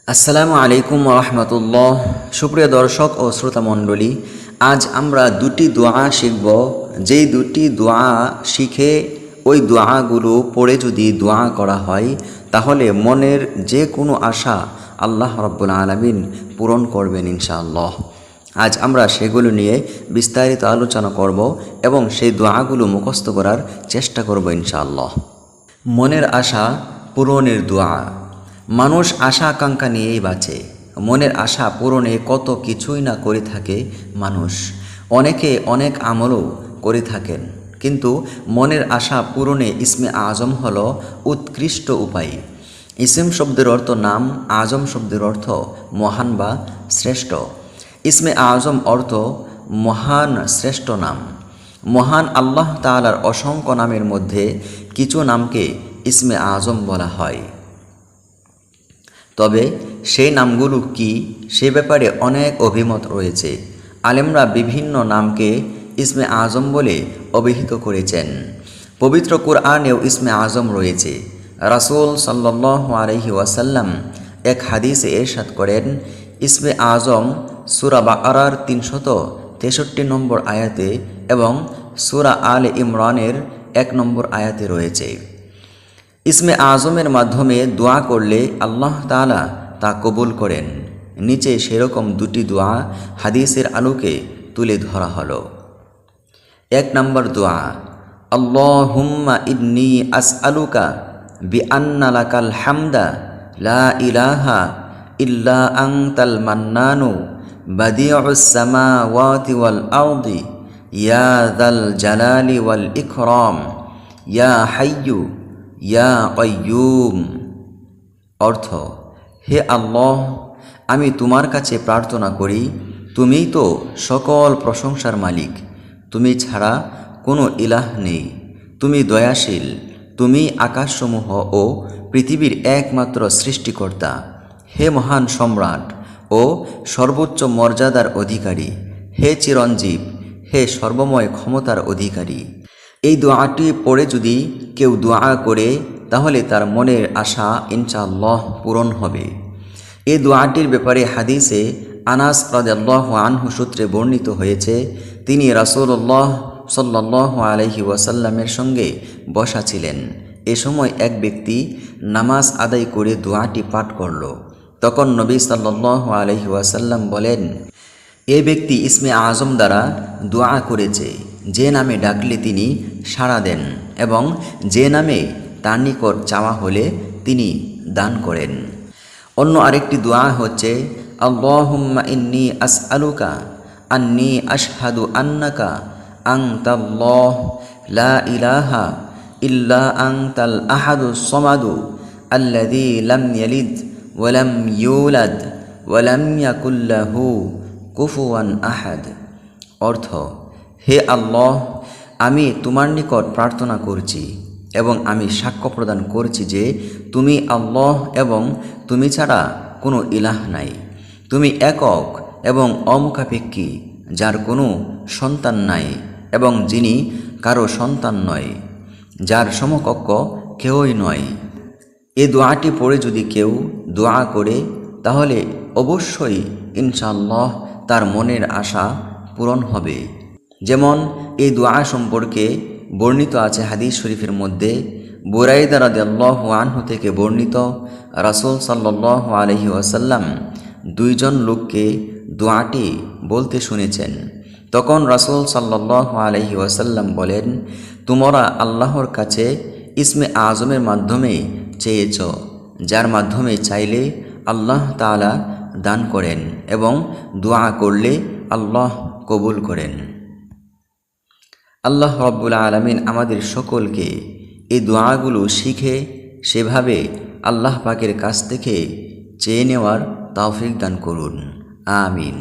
আসসালামু আলাইকুম রহমতুল্লাহ। সুপ্রিয় দর্শক ও শ্রোতা মণ্ডলী, আজ আমরা দুটি দোয়া শিখব। যেই দুটি দোয়া শিখে ওই দোয়াগুলো পড়ে যদি দোয়া করা হয় তাহলে মনের যে কোনো আশা আল্লাহ রাব্বুল আলামিন পূরণ করবেন ইনশাআল্লাহ। আজ আমরা সেগুলো নিয়ে বিস্তারিত আলোচনা করব এবং সেই দোয়াগুলো মুখস্থ করার চেষ্টা করব ইনশাআল্লাহ। মনের আশা পূরণের দোয়া। মানুষ আশা আকাঙ্ক্ষা নিয়েই বাঁচে। মনের আশা পূরণে কত কিছুই না করে থাকে মানুষ। অনেকে অনেক আমলও করে থাকেন, কিন্তু মনের আশা পূরণে ইসমে আজম হলো উৎকৃষ্ট উপায়। ইসম শব্দের অর্থ নাম, আজম শব্দের অর্থ মহান বা শ্রেষ্ঠ। ইসমে আজম অর্থ মহান শ্রেষ্ঠ নাম। মহান আল্লাহ তাআলার অসংখ্য নামের মধ্যে কিছু নামকে ইসমে আজম বলা হয়। তবে সেই নামগুলো কি সে ব্যাপারে অনেক অভিমত রয়েছে। আলেমরা বিভিন্ন নামকে ইসমে আজম বলে অভিহিত করেছেন। পবিত্র কুরআনেও ইসমে আজম রয়েছে। রাসূল সাল্লাল্লাহু আলাইহি ওয়াসাল্লাম এক হাদিসে ইরশাদ করেন, ইসমে আজম সূরা বাকারার 363 নম্বর আয়াতে এবং সূরা আলে ইমরানের 1 নম্বর আয়াতে রয়েছে। ইসমে আজমের মাধ্যমে দোয়া করলে আল্লাহ তাআলা তা কবুল করেন। নিচে সেরকম দুটি দোয়া হাদিসের আলোকে তুলে ধরা হলো। 1 নম্বর দোয়া, আল্লাহুম্মা ইন্নী আসআলুকা বিআন্না লাকাল হামদা লা ইলাহা ইল্লা আনতাল মান্নানু বাদিউস সামাওয়াতি ওয়াল আরদি ইয়া যাল জালালি ওয়াল ইকরাম ইয়া হাইয়্যু ইয়া কাইয়্যুম। অর্থ, হে আল্লাহ, আমি তোমার কাছে প্রার্থনা করি, তুমিই তো সকল প্রশংসার মালিক, তুমি ছাড়া কোনো ইলাহ নেই, তুমি দয়াশীল, তুমি আকাশসমূহ ও পৃথিবীর একমাত্র সৃষ্টিকর্তা, হে মহান সম্রাট ও সর্বোচ্চ মর্যাদার অধিকারী, হে চিরঞ্জীব, হে সর্বময় ক্ষমতার অধিকারী। এই দোয়াটি পড়ে যদি কেউ দোয়া করে তাহলে তার মনের আশা ইনশাআল্লাহ পূরণ হবে। এই দোয়াটির ব্যাপারে হাদিসে আনাস রাদিয়াল্লাহু আনহু সূত্রে বর্ণিত হয়েছে, তিনি রাসূলুল্লাহ সাল্লাল্লাহু আলাইহি ওয়াসাল্লামের সঙ্গে বসা ছিলেন। এ সময় এক ব্যক্তি নামাজ আদায় করে দোয়াটি পাঠ করল। তখন নবী সাল্লাল্লাহু আলাইহি ওয়াসাল্লাম বলেন, এ ব্যক্তি ইসমে আজম দ্বারা দোয়া করেছে, যে নামে ডাকলে তিনি সাড়া দেন এবং যে নামে তার নিকট চাওয়া হলে তিনি দান করেন। অন্য আরেকটি দোয়া হচ্ছে, আল্লাহুম্মা ইন্নী আসআলুকা আন্নী আশহাদু আন্নাকা আনতাল্লাহ লা ইলাহা ইল্লা আনতাল আহাদুস সামাদু আল্লাযী লাম ইয়ালিদ ওয়া লাম ইউলাদ ওয়া লাম ইয়াকুল লাহু কুফুয়ান আহাদ। অর্থ, হে আল্লাহ, আমি তোমার নিকট প্রার্থনা করছি এবং আমি সাক্ষ্য প্রদান করছি যে তুমি আল্লাহ এবং তুমি ছাড়া কোনো ইলাহ নাই, তুমি একক এবং অমুখাপেক্ষী, যার কোনো সন্তান নাই এবং যিনি কারো সন্তান নয়, যার সমকক্ষ কেউই নয়। এই দোয়াটি পড়ে যদি কেউ দোয়া করে তাহলে অবশ্যই ইনশাআল্লাহ তার মনের আশা পূরণ হবে। যেমন এই দোয়া সম্পর্কে বর্ণিত আছে হাদিস শরীফের মধ্যে, বুরাইদা রাদিয়াল্লাহু আনহু থেকে বর্ণিত, রাসূল সাল্লাল্লাহু আলাইহি ওয়াসাল্লাম 2 জন লোককে দোয়াটি বলতে শুনেছেন। তখন রাসূল সাল্লাল্লাহু আলাইহি ওয়াসাল্লাম বলেন, তোমরা আল্লাহর কাছে ইসমে আজমের মাধ্যমে চেয়েছ, যার মাধ্যমে চাইলে আল্লাহ তাআলা দান করেন এবং দোয়া করলে আল্লাহ কবুল করেন। আল্লাহ রাব্বুল আলামিন আমাদের সকলকে এই দোয়াগুলো শিখে সেভাবে আল্লাহ পাকের কাছ থেকে চেয়ে নেওয়ার তৌফিক দান করুন। আমিন।